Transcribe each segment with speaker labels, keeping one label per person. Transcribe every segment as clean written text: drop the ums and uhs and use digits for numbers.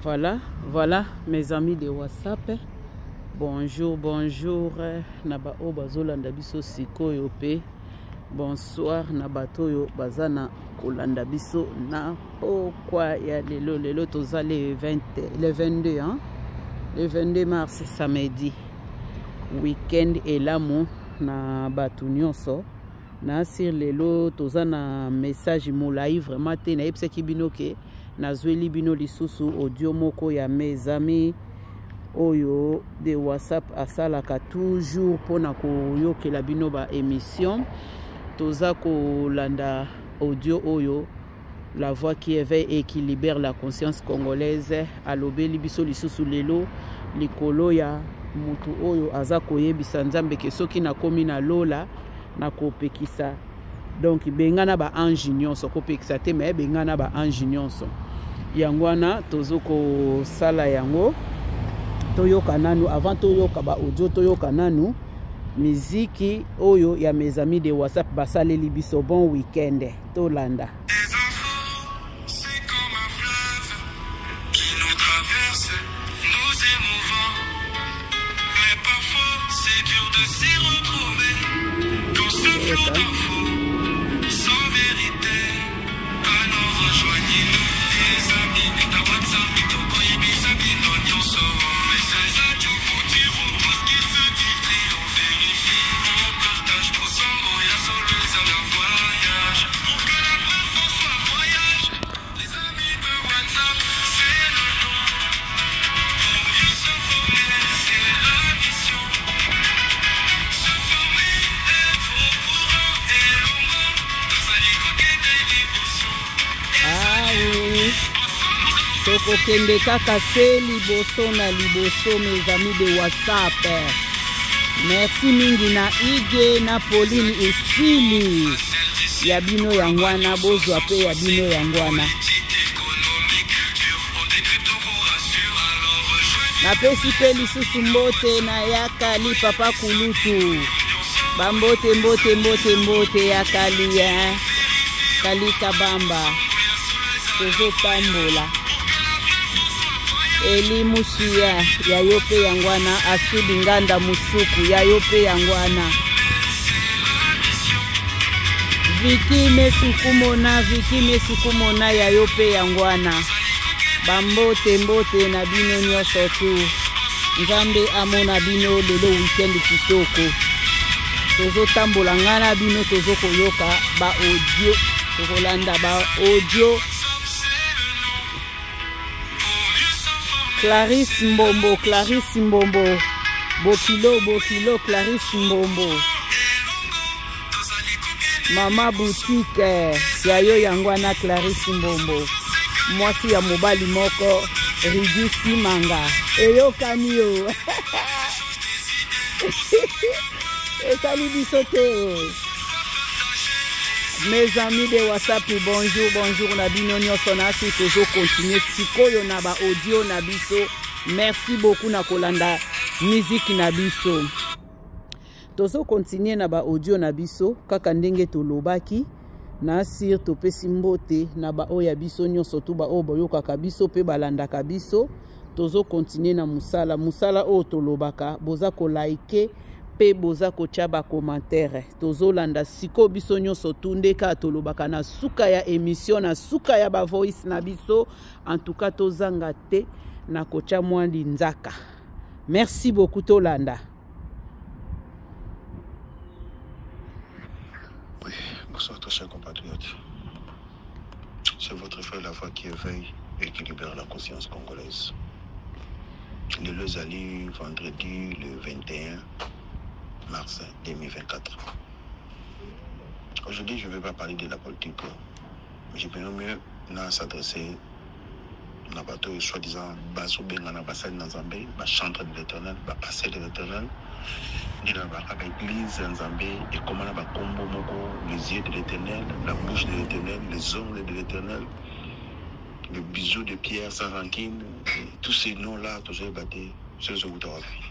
Speaker 1: Voilà mes amis de WhatsApp. Bonjour, Naba o bazolanda biso sikoyo pe. Bonsoir Nabatoyo bazana kolanda biso na pourquoi ya lelo toza le 22 hein? Le 22 mars samedi. Weekend elamo na batu nyonso. Na sir lelo toza na message molai vraiment te na yebisa kibino ke nazweli bino lisusu audio moko ya mes amis oyo de WhatsApp asalaka toujours pona koyokela bino ba émission. Toza kolanda audio oyo la voix qui éveille et qui libère la conscience congolaise alobeli biso lisusu lelo likolo ya mutu oyo aza koyebisa nzambe ke soki nakomi na lola na kopekisa donc bengana ba ange nyonso kopekisa te me bengana ba ange nyonso yango wana tozoko sala yango toyoka nanu avant toyoka ba audio toyoka nanu miziki oyo ya mes amis de WhatsApp basaleli biso bon weekend tolanda. Tokokende kaka se liboso na liboso mes amis de WhatsApp. Merci mingi na Ige na Pauline esili ya bino yangwana bozwa pe ya bino yangwana. Na pesi pe lisusu mbote na yakali papa kulutu. Mbote yakali ya kali kabamba. Tozo tambola. Eli mushia ya yope yangwana asudi nganda musuku ya yope yangwana. Viki mesukumona ya yope yangwana. Bambote na bino nyonso tu. Nzambe amona bino lelo weekend kitoko. Tozo tambola ngana bino tozo koyoka ba audio. Tokolanda ba audio. Clarisse Mbombo, Bokilo, Clarisse Mbombo. Mama boutique, yayo yangwana Clarisse Mbombo. Mwasi ya mobali moko, Rigisi Manga. Eyo kanyo. Ekali bisote. Mes amis de WhatsApp, bonjour na bino nyonso na si tozo continuer sikoyo na ba audio na biso. Merci beaucoup na kolanda musique na biso. Tozo continuer na ba audio na biso kaka ndenge tolobaki na sir topesi mbote na ba oya biso nyonso tu ba obo yoka biso pe balanda ka biso. Tozo continuer na musala o tolobaka boza ko like pe boza kotia ba commentaire tozolanda siko biso nyonso tundeka tolobaka na suka ya émission na suka ya ba voice na biso en tout cas tozanga te na kotia mwandi nzaka. Merci beaucoup tolanda.
Speaker 2: Oui, bonsoir tous chers compatriotes. C'est votre frère La Voix qui éveille et qui libère la conscience congolaise. Le Lezali vendredi le 21 mars 2024. Aujourd'hui, je ne vais pas parler de la politique, mais je peux mieux s'adresser à bateau soi-disant Basso Bengana Bassal Nzambé, chantre de l'éternel, passer de l'éternel, l'église Nzambé et comment la combo moko, les yeux de l'éternel, la bouche de l'éternel, les ongles de l'éternel, le bisou de pierre sans rancune, tous ces noms-là, toujours battus, c'est ce que vous avez vu.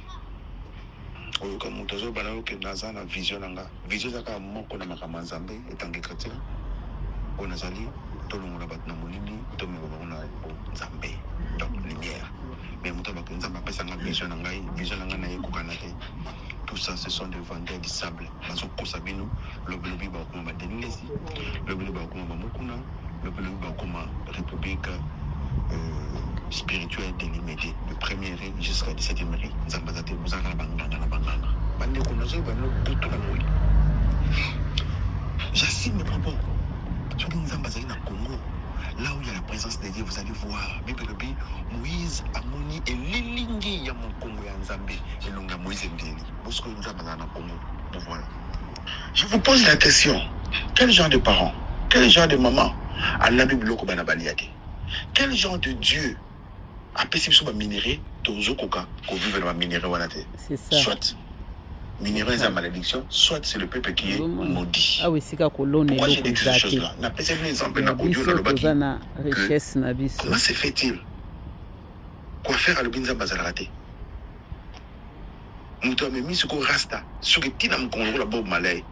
Speaker 2: Oyoka mutozo balao ke naza na vision nanga vision zaka moko na makama Nzambe etangi chrétien onazali tolongola bat na molini tomeko na Nzambe donc lumière ça nga vision ngai na ekokanate. Tout ça, ce sont des vendeurs du sable. Bazoko sabino, le blobi ba kuma Denilesi, le blobi ba kuma Mukuna, le blobi ba kuma République spirituelle délimitée, de première jusqu'à 17e rang. Zambazate Buzana Banganga na Banganga. Bande kunazo bano butu na moi. J'assume mes propos. Tu dis Zambazali na Congo. Là où il y a la présence de Dieu, vous allez voir, Bébé Moïse, Amoni et Lilingi, ya mon Congo ya Nzambe, et Longa Moïse Mbeli. Bosco Nzambazana na Congo. Voilà. Je vous pose la question, quel genre de parents, quel genre de maman a la Bible au Banabaliade? Quel genre de Dieu a possible sur minérer, Tozo Koka, qu'on vive dans la minérée Wanate? C'est ça. Soit minéraux et malédiction, soit c'est le peuple qui est maudit.
Speaker 1: Ah oui, c'est qu'à colonne.
Speaker 2: Pourquoi j'ai dit ces choses-là? N'a pas un exemple dans l'audio dans le baki. Comment se fait-il? Quoi faire à l'obinza bazalaraté? Moutou a mis ce qu'on rasta, ce que tu n'as pas connu la bobe malay.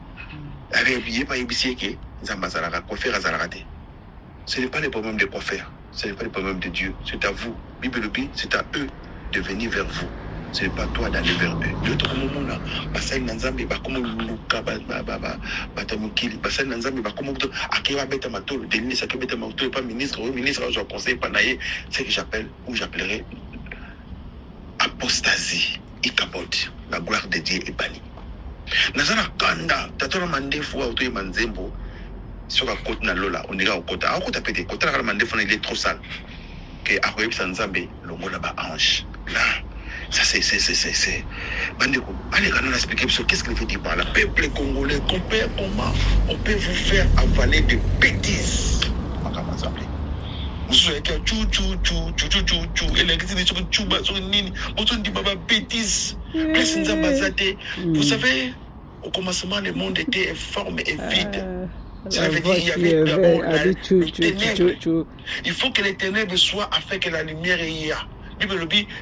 Speaker 2: Avec pas ébissé que Zambazalara, quoi faire à Zalaraté? Ce n'est pas le problème de quoi faire, ce n'est pas le problème de Dieu, c'est à vous. Bible, c'est à eux de venir vers vous. Ce n'est pas toi d'aller vers eux. D'autres moments là, Basai Nanzambi, Bakomo Luka, Batamukili, Basai Nanzambi, Bakomo, Akiwa Beta Matol, Denis Sake Beta Matol, pas ministre, ou ministre, je conseille pas naïe, c'est que j'appelle, ou j'appellerai apostasie, Ikabot, la gloire de Dieu est bannie. Nazana Kanda, Tatona Mande Fou, Auto Manzembo, sur la côte Nalola, on ira au côté. À côté pété, côté la Mande Fou, il est trop sale. Que Akoyeb Sanzambe, le mot là-bas ange. Là. Ça c'est. Bandeko, allez, on a expliqué qu'est-ce qu'il veut dire par là. Peuple congolais, comment on peut vous faire avaler des bêtises. Comment ça s'appelle? Vous savez que et l'église sur tchouba, sur nini, vous dit baba bêtises. Vous savez, au commencement, le monde était informe et vide. Ça veut dire qu'il y avait d'abord les ténèbres. Il faut que les ténèbres soient afin que la lumière y a.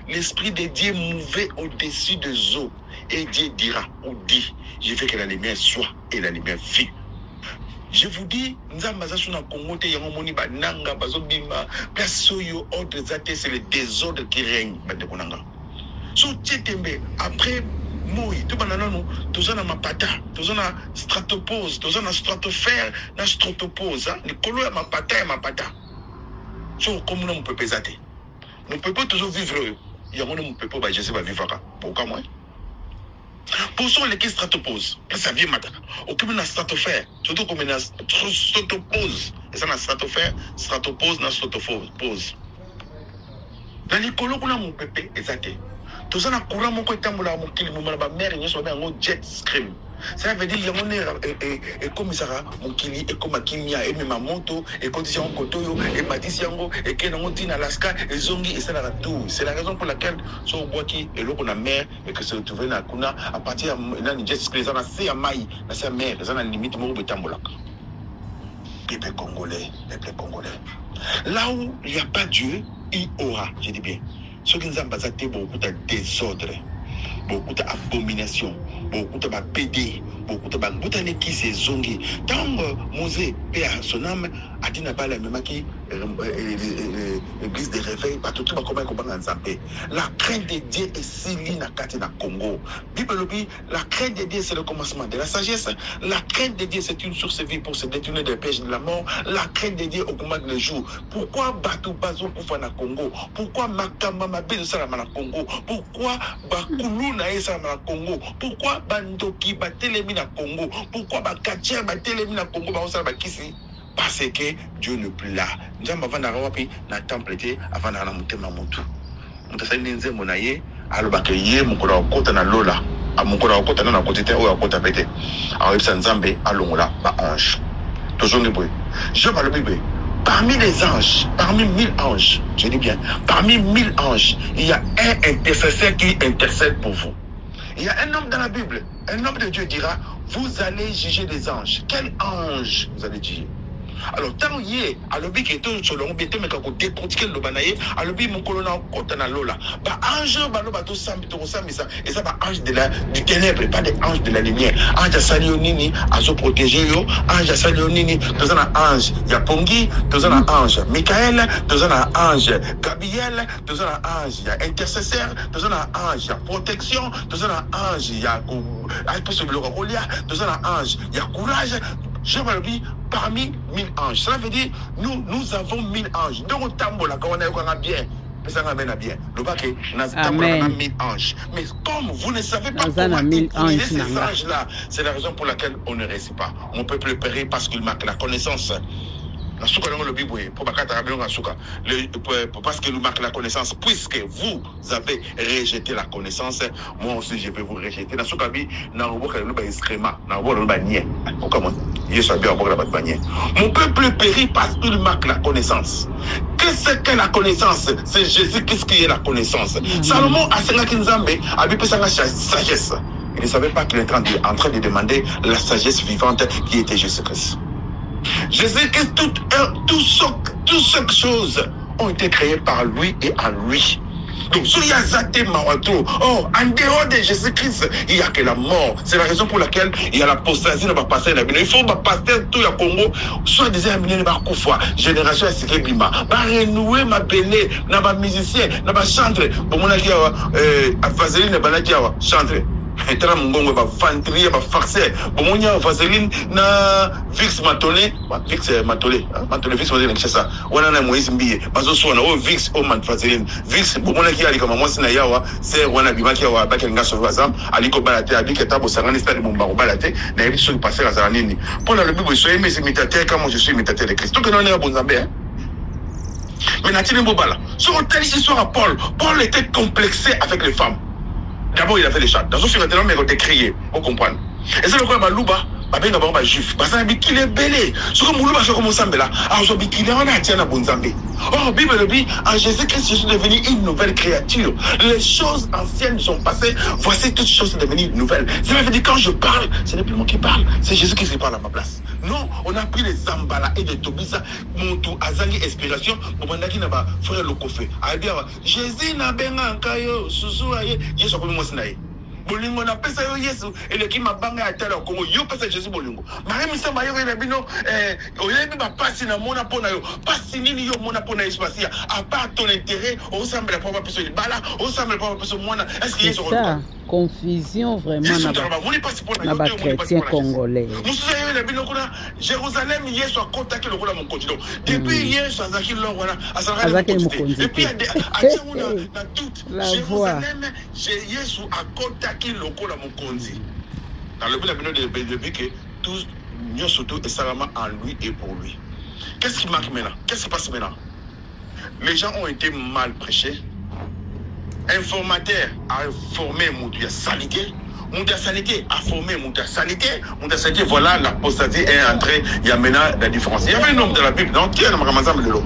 Speaker 2: L'esprit de Dieu mouvait au-dessus des eaux. Et Dieu dira, ou dit, je veux que la lumière soit et la lumière fut. Je vous dis, c'est le désordre qui règne. Après, moi, tout le monde, tout ma pata, tout na stratopose, tout na stratosphère, na stratopose. Le colo est ma pata et ma pata. So, comme nous, on peut peser. On ne peut pas toujours vivre. Il y a un monde qui peut je sais pas vivre. Pourquoi moi? Pour ça, les stratopose. Ça vient maintenant. Aucune na stratosphère. Surtout comme une stratopose. Et ça, na stratosphère, stratopose, na stratopose. Dans les colos, on a mon pépé, exacté. Tout ça, on a courant mon côté, mon kili, mon mère, il y a un jet scream. Ça veut dire qu'il y a un commissariat, mon kili, et comme Kimia, et ma moto, et condition Kotoyo, et Matisiango, et Kenangotin, Alaska, et Zongi, et ça n'a tout. C'est la raison pour laquelle, sur Boaki, et l'eau qu'on a mère, et que se retrouve à Kuna, à partir d'un jet scream, ça n'a pas maille, ça n'a mère, ça n'a limite, mon Betambolak. Peuple congolais. Là où il n'y a pas Dieu, il aura, je dis bien. Ce qui nous a basé beaucoup de désordre, beaucoup d'abomination, beaucoup de pédé, beaucoup de qui s'est zongué. Tant Mosé, père, son âme, a dit n'a pas la même qui l'église de réveil, pas tout le monde comment on s'appelle. La crainte de Dieu est si ligne à Katina Congo. Bible, la crainte de Dieu c'est le commencement de la sagesse. La crainte de Dieu c'est une source de vie pour se détourner des péchés de la mort. La crainte de Dieu augmente le jour. Pourquoi Batou Bazo Koufa na Congo? Pourquoi Makama Mabé Salama na Congo? Pourquoi Bakoulou na Salama na Congo? Pourquoi Bandoki Batelemi na Congo? Pourquoi Bakatia Batelemi na Congo? Ba Kisi? Parce que Dieu n'est plus là. Nous avons avant d'aller na temple avant d'aller monter ma moto. Nous avons dit que mon aïe, alors que hier mon collègue côté na lola, à mon collègue côté na côté terre ou à côté pété. Alors il s'en zambé à l'ongola, ba ange. Toujours le bruit. Je parle Bible. Parmi les anges, parmi 1000 anges, je dis bien, parmi 1000 anges, il y a un intercesseur qui intercède pour vous. Il y a un homme dans la Bible, un homme de Dieu dira, vous allez juger les anges. Quel ange vous allez juger? Alors, tant y est, à l'objet qui est sur le monde, mais quand on décortique le banaye, à l'objet mon colonel Kotana Lola, bah ange, bah no, bah tout ça, et ça, bah ange du ténèbre, pas des anges de la lumière. Ange à Salionini, à se protéger, ange à Salionini, dans un ange, il y a Pongi, dans un ange, Michael, dans un ange, Gabriel, dans un ange, il y a intercesseur, dans un ange, il y a protection, dans un ange, il y a dans un ange, il y a courage. Je me le dis, parmi 1000 anges. Cela veut dire, nous avons 1000 anges. Donc, on tambola, quand on a bien. Ça ramène à bien. Le baquet, on a 1000 anges. Mais comme vous ne savez pas comment utiliser ces anges-là, c'est la raison pour laquelle on ne réussit pas. Mon peuple périt parce qu'il manque la connaissance. Parce que nous manque la connaissance, puisque vous avez rejeté la connaissance, moi aussi je vais vous rejeter. Mon peuple périt parce qu'il manque la connaissance. Qu'est-ce que la connaissance? C'est Jésus, qu'est-ce qui est la connaissance? Salomon a sagesse. Il ne savait pas qu'il était en train de demander la sagesse vivante qui était Jésus-Christ. Jésus-Christ, toutes ces choses ont été créées par lui et en lui. Donc, s'il y a Zate Marato, en dehors de Jésus-Christ, il n'y a que la mort. C'est la raison pour laquelle il y a l'apostasie ne va passer la vie. Il faut passer tout le Congo, soit des amis ne va pas génération à Sikebima, va renouer ma béné, n'a pas musicien, n'a pas chantre. Pour mon avis, à Vaseline, n'a pas chantre. Et là, mon gongo va fantrier, va farcer. Bon, mon ya vaseline na Vix matolé, Vix matolé, matolé Vix matolé, c'est ça. On a un Moïse Mbiye, bazo soit na Vix au man vaseline. Vix, bon, mon aki ali comme moi c'est na yawa, c'est on a bimaki yawa bakenga sur bazam, aliko balate, abike tabo sangani stade mon baro balate, na ebi sur passer à zanini. Pour la Bible, soyez mes imitateurs comme moi je suis imitateur de Christ. Donc on est à Bonzambé, hein. Mais Nathalie Mbobala, sur une telle histoire à Paul était complexé avec les femmes. D'abord, il a fait les chats. Dans ce film, il a été crié. Vous comprenez? Et c'est le quoi, Louba, Babenga juif. Parce qu'il est belé. Ce que Moulouba, je commence à me là. Alors, je dis qu'il est en Atiana Bonzambé. Oh, Bible le dit, en Jésus-Christ, je suis devenu une nouvelle créature. Les choses anciennes sont passées. Voici toutes choses sont devenues nouvelles. Ça veut dire, quand je parle, ce n'est plus moi qui parle. C'est Jésus-Christ qui parle à ma place. Non, on a pris les Zambala et les Tobisa. Mon tout, Azali, inspiration. Pour Mandaki n'a pas frère le coffret. Jésus n'a pas un Susu, Yesu, comme moi, c'est bolingo na pesa yo Yesu eleki mabanga ya tala Kongo yo pesa Jésus bolingo mari misamba yo na bino oyebi ba pasi na mona pona yo pasi nini yo mona pona Yesu pasi à part ton intérêt au semble pas pesa libala au semble pas pesa mona est-ce que Yesu
Speaker 1: ça confusion vraiment na ba chrétien congolais
Speaker 2: musuza yo na bino kuna Jérusalem Yesu akontaki lokola mon continent depuis Yesu azaki longwana azaki mokonzi et puis na toute Jérusalem Yesu akontaki lokola mokonzi dans le but de que tous nous surtout et salement en lui et pour lui. Qu'est-ce qui manque maintenant? Qu'est-ce qui passe maintenant? Les gens ont été mal prêchés. Informateur a formé Moudia Saligué. Moudia Saligué a formé Moudia Saligué. Moudia Saligué, voilà, l'apostasie est entrée. Il y a maintenant la différence. Il y avait un homme de la Bible, donc qui est dans le de l'eau.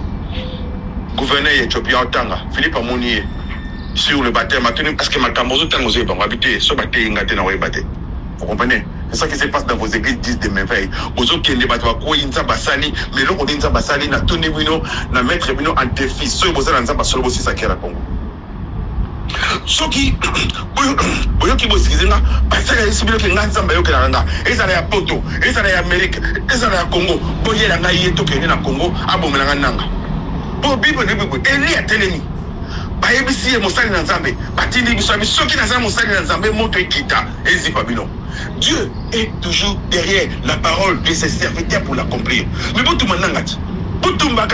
Speaker 2: Gouverneur éthiopien Tanga, Philippe Amounier. Sur le baptême, parce que Makambozo Tangozo est habité, ce baptême est dans le baptême. Vous comprenez? C'est ça qui se passe dans vos églises 10 de merveilles. Bozo qui est des bâtiments, quoi, Inza Basali, mais l'on dit Inza Basali, n'a tourné Wino, n'a maître Wino en défi, ceux qui ont Inza Basalo, c'est ça qui est la Congo. Ceux qui, Boyo qui bossent, ils ont, parce que les civils qui ont Inza Bayo qui ont Ranga, ils ont la Poto, ils ont la Amérique, ils ont la Congo, Boye la Naïeto qui est dans le Congo, Abomela Nanga. Pour Bible, Eli a télé. Baebisi Moussali Nzambe, Batini Bissami, ceux qui n'ont Moussali Nzambe, montrent Kita, et Zipabino. Dieu est toujours derrière la parole de ses serviteurs pour l'accomplir. Mais vous tout le monde, vous tout le monde,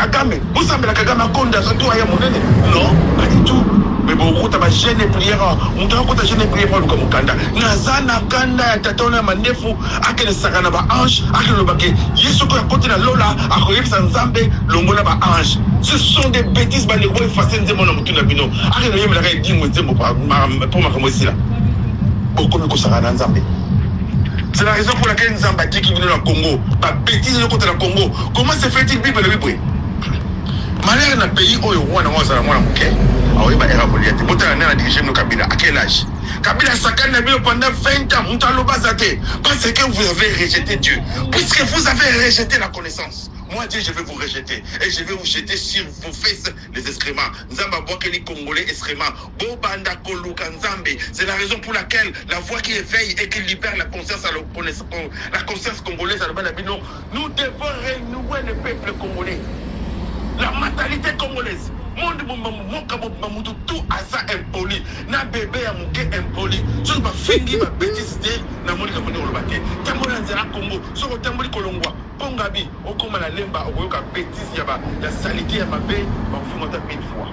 Speaker 2: vous savez la Kagame Konda, surtout à Yamonene. Non, pas du tout. Mais beaucoup de jeune prière, on doit compter jeune prière comme Kanda. Nazana Kanda, Tatona Mandefu, Akele Sagana Ange, Akele Baké, Yesu qui a côté de Lola, Akoyek Sanzambe, Longola Ange. Ce sont des bêtises, les rois faciles de mon homme tout le bino. Akele Yem la Redi Mouzembo pour ma comosila. Beaucoup de Kosagana Nzambe. C'est la raison pour laquelle Nzamba dit qu'il vient dans le Congo. Pas bêtise de côté du Congo. Comment se fait-il vivre le Bible? Malheur dans le pays où on a dirigé nos Kabila. À quel âge? Kabila Sakane pendant 20 ans, parce que vous avez rejeté Dieu. Puisque vous avez rejeté la connaissance. moi Dieu, je vais vous rejeter. Et je vais vous jeter sur vos fesses les excréments. Nzamba Boakeli Congolais excréments. Bobanda Koluka Nzambe. C'est la raison pour laquelle la voix qui éveille et qui libère la conscience congolaise à l'Obanabino. Nous devons renouer le peuple congolais. La mentalité congolaise. Monde tout à ça impoli. Na bébé à mouké impoli. Je ne vais pas finir ma bêtise na moni ka moni olobate. Tambola nzela Congo. Soko tamboli kolongwa. Pongabi okoma la lemba okoyoka bêtise yaba la salité ya mabe ba fumata 1000 fois.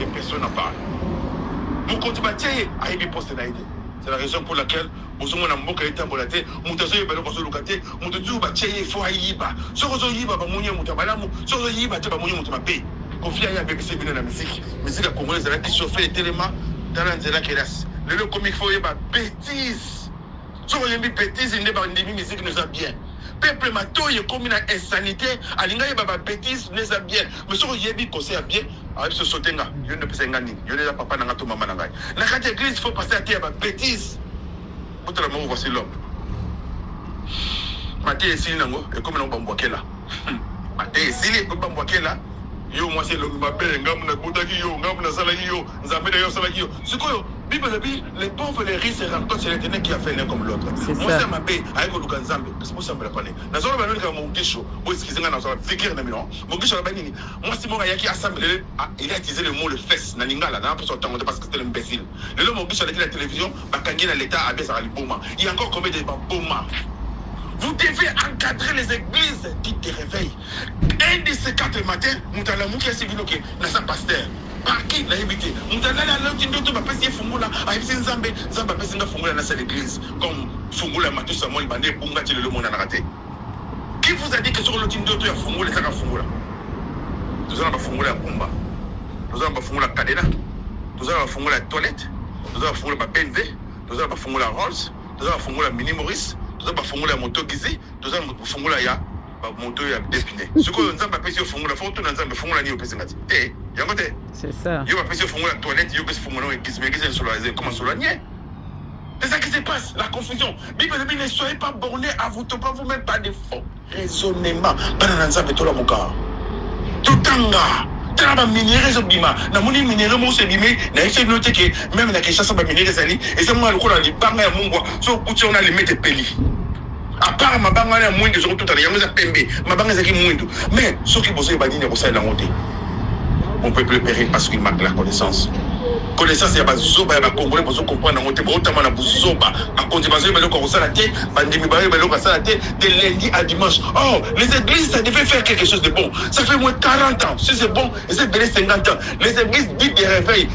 Speaker 2: Et personne n'en parle. Mon compte batié a été posté naïde. C'est la raison pour laquelle vous avez un est tambolate, mutazo yeba loko locate, mutazo batié il faut yiba. Soko yiba ba munya mutabalamu, soko yiba te ba munya mutababe. Confia ya BBC bino na musique. Musique congolaise qui chauffe les éléments dans la kélas. Le comique faut yeba bêtise. Soko yembi bêtise ne ba ndimi musique nous a bien. Peuple matoye comme une insanité, alinga yeba bêtise nous a bien. Mais soko yebi conseil bien. Ah, ce sotenga, il ne peut pas s'engager. Il y a papa n'a pas tout maman n'a pas. La carte église, il faut passer à terre, bêtise. Pour la mort, voici l'homme. Maté est ici, et comme on va me là. Maté est ici, et comme on va me là. Yo, moi, c'est l'homme qui m'appelle, Ngam Boutaki, Ngam Salagio, Zambé Salagio. C'est quoi? Les pauvres, les riches, c'est rencontrent, c'est l'éternel qui a fait l'un comme l'autre. Moi, ça m'appelle, avec le Ganzambe, c'est pour ça que je me parle. Dans le monde, il y a mon guichot, excusez-moi, dans le fikir, mon guichot, moi, c'est mon gars qui a assemblé, il a utilisé le mot le fesse, Naningala, parce que c'était l'imbécile. Le homme, mon guichot, avec la télévision, Bakangi, l'État, a baissé à l'Iboma. Il y a encore combien de Boma? Vous devez encadrer les églises dites de réveil. Un de ces 4 matins, Moutala Moukia Sivinoke, Nassa Pasteur. Par qui l'a évité? Moutala Lotindoto va passer Fungula, Aïbsin Zambé, Zamba Pessinga Fungula dans l'église. Comme Fungula Matou Samoy Bandé, Bungati le monde en raté. Qui vous a dit que sur Lotindoto, il y a Fungula, ça va Fungula? Nous allons Fungula Kumba. Nous allons Fungula Cadena. Nous allons Fungula Toilette. Nous allons Fungula BNV. Nous allons Fungula Rolls. Nous allons Fungula Mini Maurice. Nous avons fongolé la moto guisée, nous avons fongolé la moto définie. Ce que nous avons fait, c'est fongolé la photo, nous avons fongolé la photo. C'est ça. Nous avons fait fongolé la toilette, nous avons fait fongolé la guisée, mais comment se soigner? C'est ça qui se passe, la confusion. Bible, ne soyez pas bornés à vous, pas vous-même par des faux raisonnements. Pas dans l'ensemble de tout le monde. Tout le monde. Traba minéraux zobima na moni minéraux mo se bimé na essayer de noter que même la question sur minéraux zali et c'est moi le ko la libanga ya mungwa so kuti on a les mettre peli à part ma banga na mwindi zo tout à l'heure ya pembe ma banga zaki mwindu mais ceux qui bossent ba dine ko ça la monter on peut plus périr parce qu'il manque la connaissance. Connaissance ya bazoba ya congolais pour comprendre monter autrement na buzoba à continuer ba loko ça la tête bandimi ba loko ça la tête de lundi à dimanche. Oh, les églises ça devait faire quelque chose de bon. Ça fait moins 40 ans. Si c'est bon, c'est de 50 ans. Les églises dites de réveil.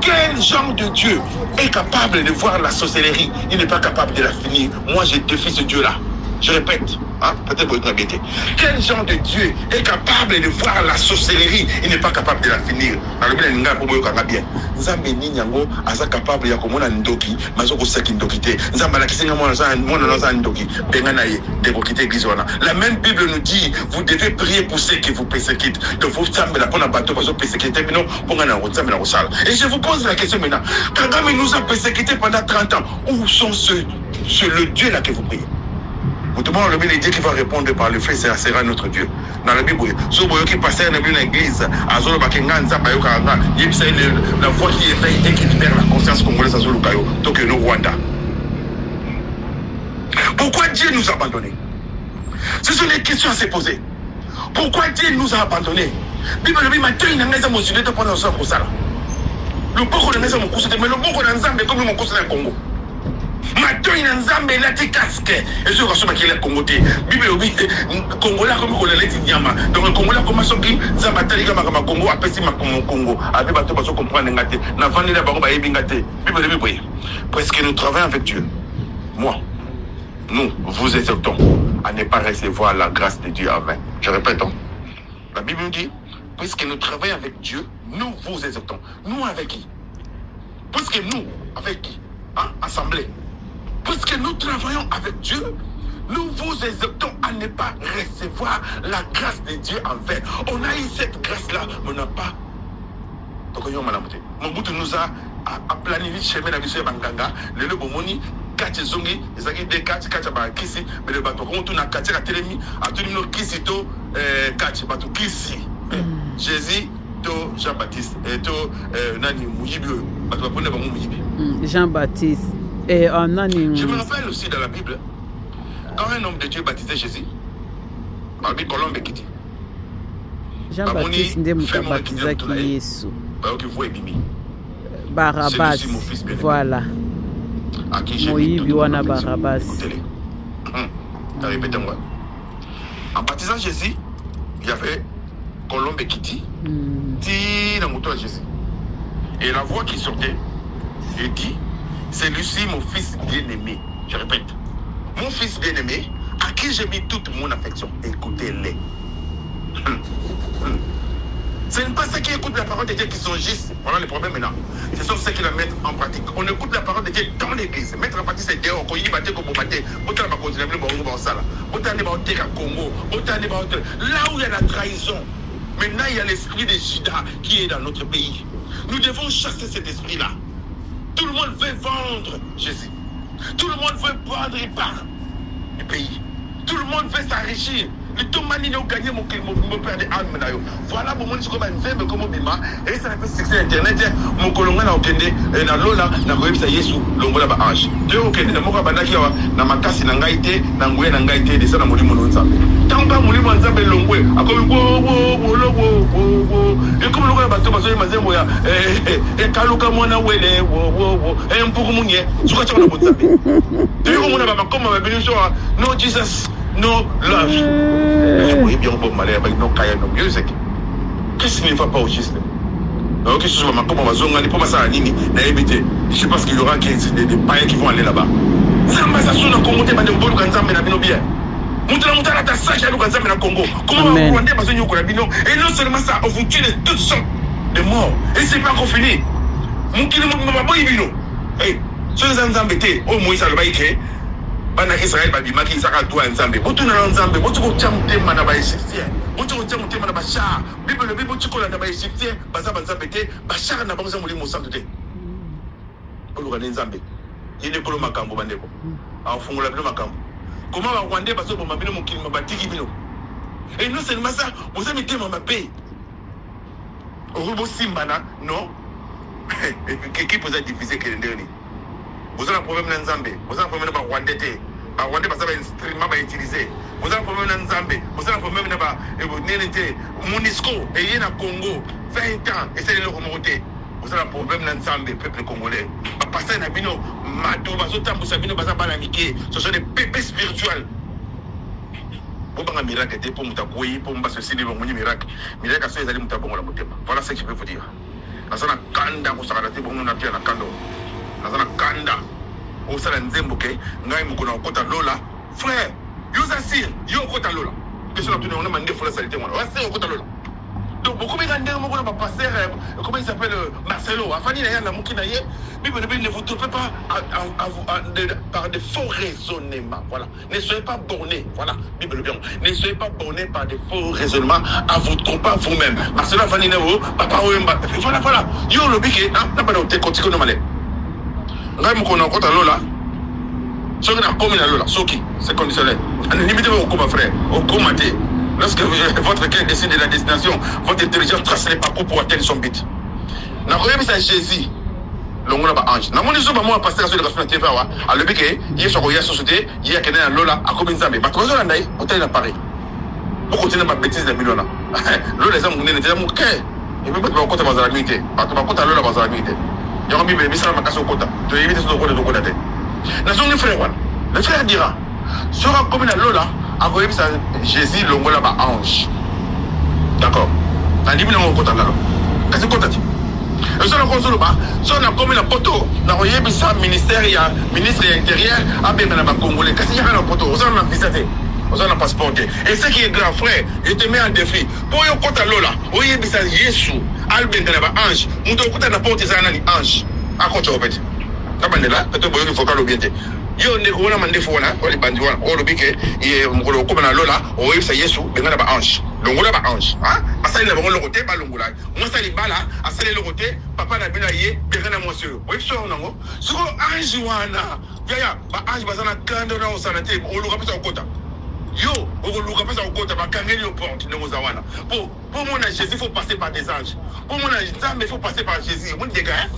Speaker 2: Quel genre de Dieu est capable de voir la sorcellerie? Il n'est pas capable de la finir. Moi, je défie ce Dieu-là. Je répète, hein, peut-être vous êtes embêté. Quel genre de Dieu est capable de voir la sorcellerie? Il n'est pas capable de la finir. Nzambe ninyango aza capable ya komona ndoki mazoko saki ndokité. Nzamba la kisenga mona ndoki bengana ye de kokité église wana. La même Bible nous dit vous devez prier pour ceux qui vous persécutent. Donc vous tsamba la pona bateau bazo persécuter mais non pongana rotsamba na rosala. Et je vous pose la question maintenant. Kagame nous a persécutés pendant 30 ans. Où sont le Dieu là que vous priez? Vous demandez le Dieu qui va répondre par le fait, ça sera notre Dieu. Dans la Bible, ce qui passe dans l'église, la voix qui éveille et qui libère la conscience congolaise à Zolukayo, donc nous Rwanda. Pourquoi Dieu nous a abandonnés? Ce sont des questions à se poser. Pourquoi Dieu nous a abandonnés? Bible le matin, il n'a pas mentionné de prendre ça pour ça. Le poko de maison, mais le poko d'ensemble comme mon conseil au Congo. Maintenant, il y a un Zambé, il a des casques. Et je reçois qu'il est Congoté. Bible, oui, Congolais comme on l'a dit, donc le Congolais comme ça, Zambata, il y a un Congo, après c'est ma Congo. Avec bateau, parce qu'on comprend les gâtés. N'a pas la barbe à Ebingate. Bible, oui, parce que nous travaillons avec Dieu. Moi, nous vous exhortons à ne pas recevoir la grâce de Dieu en vain. Je répète, la Bible nous dit, puisque nous travaillons avec Dieu, nous vous exhortons. Nous avec qui? Puisque nous, avec qui? Hein? Assemblée. Puisque nous travaillons avec Dieu, nous vous exhortons à ne pas recevoir la grâce de Dieu en vain. On a eu cette grâce-là, mais on n'a pas. Donc, Mobutu nous a planifié le chemin de la Banganga, le Lobomoni, 4 zongi ezaki de 4 ba kisi mais le bateau quand on a 4 a telemi a tout no kisi to 4 bateau kisi Jésus to Jean-Baptiste et to nani mujibi bateau pona bango mujibi
Speaker 1: Jean-Baptiste et nani.
Speaker 2: Je me rappelle aussi dans la Bible quand un homme de Dieu baptisait Jésus Marbi Colombe qui dit
Speaker 1: Jean-Baptiste ndé mutabaptizaki Yesu
Speaker 2: ba ki voye bimi
Speaker 1: Barabbas voilà Moïbi wana Barabbas.
Speaker 2: En baptisant Jésus, il y avait Colombe qui dit dans mon toit Jésus. Et la voix qui sortait et dit, c'est Lucie mon fils bien-aimé. Je répète, mon fils bien-aimé, à qui j'ai mis toute mon affection. Écoutez-les. Ce n'est pas ceux qui écoutent la parole de Dieu qui sont justes. Voilà le problème maintenant. Ce sont ceux qui la mettent en pratique. On écoute la parole de Dieu dans l'église. Mettre en pratique, c'est dehors. Quand il va te combattre, autant va continuer à faire ça. Autant va au Congo. Autant va là où il y a la trahison. Maintenant, il y a l'esprit de Judas qui est dans notre pays. Nous devons chasser cet esprit-là. Tout le monde veut vendre Jésus. Tout le monde veut prendre et part du pays. Tout le monde veut s'enrichir. Le Tomani n'a gagné mon père de âme. Voilà pour moi, je suis comme un comme Bima. Et ça fait succès Internet. Mon colonel n'a aucun na Lola, n'a pas eu ça Yesu, l'ombre là ange. Tu vois, aucun de mon cabanaki, n'a ma casse n'a gaité, n'a ngoué n'a gaité, de ça n'a moulu mon ensemble. Tant pas moulu mon ensemble l'ombre. A comme et comme le bateau, ma soeur, ma zémoya, et Kaluka mona wele, et un peu comme on y est, je crois que tu as un bon sapé. Tu vois, on a pas comme on a venu sur no Jesus. No love. Oui, bien, on peut m'aller avec nos cahiers, nos musique. Qu'est-ce qui ne va pas au juste? Donc, qu'est-ce que je vais comme Amazon, on pas ça à Nini, n'habiter. Je pense qu'il y aura des païens qui vont aller là-bas. Zamba, ça sonne en Congo, t'es pas de bon quand ça me l'a bien. Moutala, ta sage à l'Ouganda, mais en Congo. Comment on va rendre besoin de Koulabino? Et non seulement ça, on vous tue de toutes sortes de morts. Et c'est pas encore fini. Mon kilo, mon boyibino. Hey, ceux qui sont embêtés, au moins, ça le va écrire. Bana Israël babima ki saka toi nzambe botu na nzambe botu ko tchamuté mana ba égyptien botu ko tchamuté mana ba char bible botu ko na ba égyptien baza nzambe te ba char na banza muri mosantu te oluka nzambe yene polo makambo bandeko afungula bino makambo comment ba rwandais baso bomba bino mokili mabatiki bino et non seulement ça vous avez été mama paix orubo simbana non qui peut être difficile que ndeni. Vous avez un problème dans Nzambé, vous avez un problème dans Rwandais, Rwandais parce que c'est instrument à utiliser. Vous avez un problème dans Nzambé, vous avez un problème dans Monisco et il y a Congo, 20 ans, essayez de le remonter. Vous avez un problème dans Nzambé, peuple congolais. Parce que Nabino, Mato, Bazotam, Boussabino, Bazabalamike, ce sont des pépés spirituels. Vous avez un miracle pour Moutakoui, pour Mbassi, pour miracle. Miracle, c'est les allés Moutabon la Moutema. Voilà ce que je peux vous dire. La zone Kanda, vous savez, pour nous, on a bien la Kando. Nazana kanda au sala nzemboke ngai mukona okota lola frère yo zasir yo okota lola question na tuna on a mandé fola salité moi ouais okota lola donc beaucoup de grands moko na passer comment il s'appelle Marcelo afani na yana mukina ye bible ne vous trompez pas par de faux raisonnements voilà ne soyez pas bornés voilà bible bien ne soyez pas bornés par de faux raisonnements à vous tromper vous-même Marcelo afani na vous papa voilà yo lobike na ba te continue no malé ngai mukona okota lola soki na komi na lola soki c'est conditionnel limite au combat frère au commater lorsque votre cœur décide de la destination votre intelligence trace les parcours pour atteindre son but na koyebisa Jésus longola ba ange na moni soba moi pasteur sur le restaurant TV wa a lebi ke yeso ko yeso société ye akene na lola akomi nzambe ba tozo ndai hôtel na Paris pour continuer ma bêtise de milliona lola za munene te mu ke et même pas okota bazala mité ba to ba kota lola bazala mité il y a un bébé, mais ça va casser au côté. Tu évites ce côté de côté. Le frère dira, sera comme la Lola, a voyé Jésus, le là-bas, ange. D'accord. La limite, on côté là. Qu'est-ce que tu dis? Le seul console là, si on a comme la poteau, on a voyé ça, ministère, il y a ministre intérieur, à bien la Congolais. Qu'est-ce qu'il y a dans le poteau? On a visité. On a passeporté. Et ce qui est grand frère, je te mets en défi. Pour y côté Lola, voyez ça, Jésus. Albin de la ange, nous devons n'importe quel ange. À côté au fait. Kabandela, peut-être que faut qu'à l'obéiter. Yo ne ko na mande fo na, o li bandi wana, o lo bike, e mukolo ko na lola, o yesa Yesu, benga na ba ange. Longola ba ange. Hein? Parce qu'il n'a pas le côté, pas longola. Moi, ça les bas là, à ça le côté, papa n'a bien aillé, bien à moi sur. Oui, sur on a moi. Sur ange wana. Yaya, ba ange bazana kando na osanate, on le rappelle au côté. Yo, on le rappelle au côté, ba kangeli au porte de Mozawana. Pour mon Jésus, il faut passer par des anges. Pour mon Jésus, il faut passer par Jésus. Mon dégât.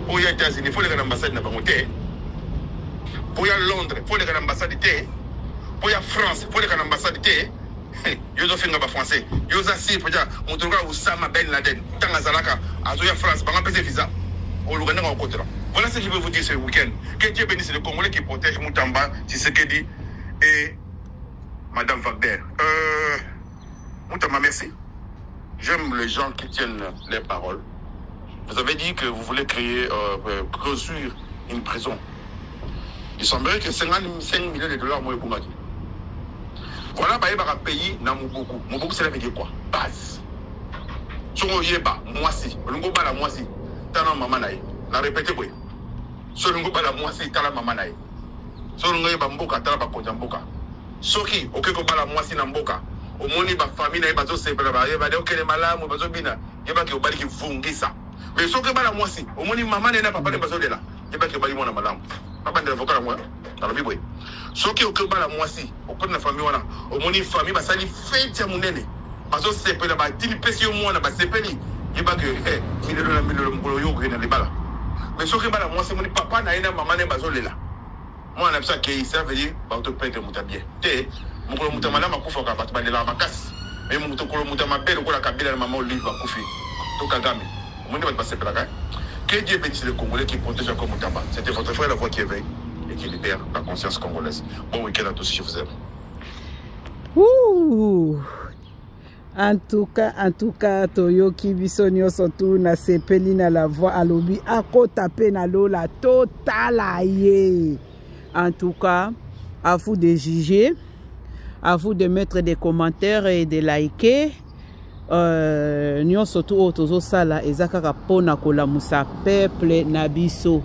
Speaker 2: Pour y aller aux États-Unis, il faut aller à l'ambassade de Nabamoté. Pour y aller à Londres, il faut aller à l'ambassade de Té. Pour y aller à France, il faut aller à l'ambassade de Té. Yo zo finga ba français. Yo za si pour dire mon truc Oussama Ben Laden. Tanga Zalaka, azoya France, ba ngapese visa. On le renard au côté là. Voilà ce que je veux vous dire ce week-end. Que Dieu bénisse le Congolais qui protège Moutamba, Tshisekedi et Madame Wagner. Moutamba, merci. J'aime les gens qui tiennent les paroles. Vous avez dit que vous voulez construire une prison. Il semblerait que 55 millions de dollars moi pour moi. Voilà, bah, il va payer dans Moboku. Moboku, c'est veut dire quoi? Base. Sur Oyeba, Moisi. On va la Moisi. Tana Mamanaï. La répétez, oui. Sur le Ngoba la Moisi, Tala Mamanaï. Sur le Ngoba Mboka, Tala Bakodjamboka. Soki, ok, Koba la Moisi Namboka. Au monde, il va famille, il va se préparer. Il va dire, ok, les malades, il va se bina. Il va qui fungi ça. Mais ce que la moitié, au moins maman n'est pas de besoin de là. Il va que bali mon madame. Papa de l'avocat moi dans la Bible. Ce qui au que la moitié, au point de la famille au moins famille va sali fête à mon nene. Parce que c'est pas là-bas 10 pesos au moins là-bas c'est peli. Il va que mille yo grenade les balles. Mais ce que la moitié mon papa n'a rien maman n'est pas besoin de là. Moi on a ça qui ça veut dire pas te payer mutabie. Té mon kolo mutamala makufa ka batba de la makasi. Mais mon kolo mutama belle ko la kabila maman lui va kufi. To Kagame. Que Dieu bénisse les Congolais qui protègent encore Moutamba. C'était votre frère La Voix qui éveille et qui libère la conscience congolaise. Bon week-end à tous, je vous aime.
Speaker 1: Ouh. En tout cas, Toyoki Bisonio surtout na sepeli na La Voix à l'obi à kota pe na lola totalaye. En tout cas, à vous de juger, à vous de mettre des commentaires et de liker. Nyon surtout tozo sala ezakaka pona kolamusa peuple na biso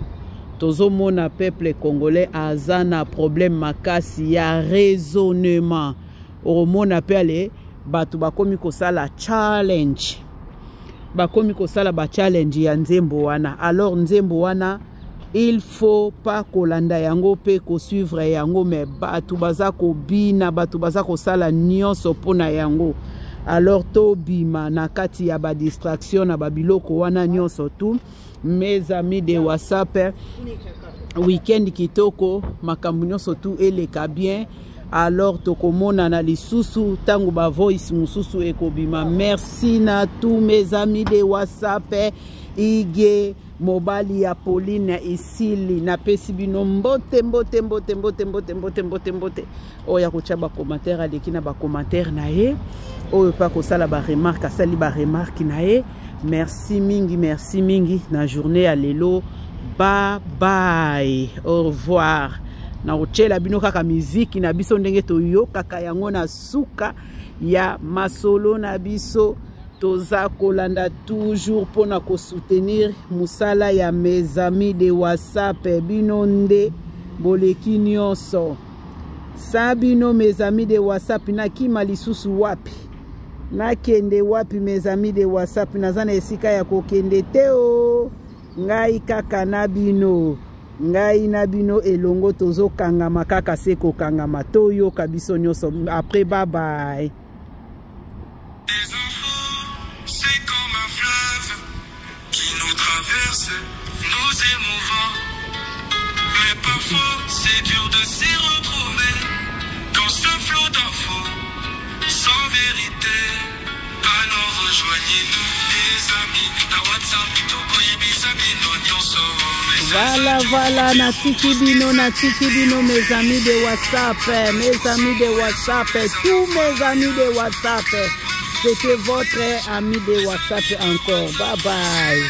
Speaker 1: tozo mona peuple congolais azana problème makasi ya raisonnement oromona pe ale batu bakomi kosala challenge ya nzembo wana. Alors nzembo wana il faut pas kolanda yango pe ko suivre yango mais batu baza ko bina batu baza ko sala nyonso pona yango. Alors tobima na kati ya ba distraction na babiloko wana nyonso tout. Mes amis de WhatsApp, weekend kitoko makambu nyonso tout eleka bien. Alors tokomona na lisusu tango ba voice mususu ekobima. Merci na tous mes amis de WhatsApp. Ige mobali ya Pauline isili na pesi bino mbote oya kochaba commentaire aleki na ba commentaire na ye oyo pa ko sala ba remarque asali ba remarque na ye. Merci mingi na journée ya lelo. Bye bye, au revoir. Na ochela bino kaka musique na biso ndenge toyo kaka yango na suka ya masolo na biso. Toza kolanda toujours pona ko soutenir musala ya mes amis de WhatsApp binonde boleki nyonso. Sabino mes amis de WhatsApp na kima lisusu wapi. Na kende wapi mes amis de WhatsApp nazana esika ya kokende teo. Ngai kaka na bino. Ngai na bino elongo tozo kangama kaka seko kangama toyo kabiso nyonso. Après bye bye.
Speaker 3: Nous émouvant, mais parfois c'est dur de s'y retrouver dans ce flot d'infos sans vérité. Alors rejoignez-nous les amis, la WhatsApp,
Speaker 1: voilà, na tiki bino, mes amis de WhatsApp, tous mes amis de WhatsApp, c'était votre ami de WhatsApp encore. Bye bye.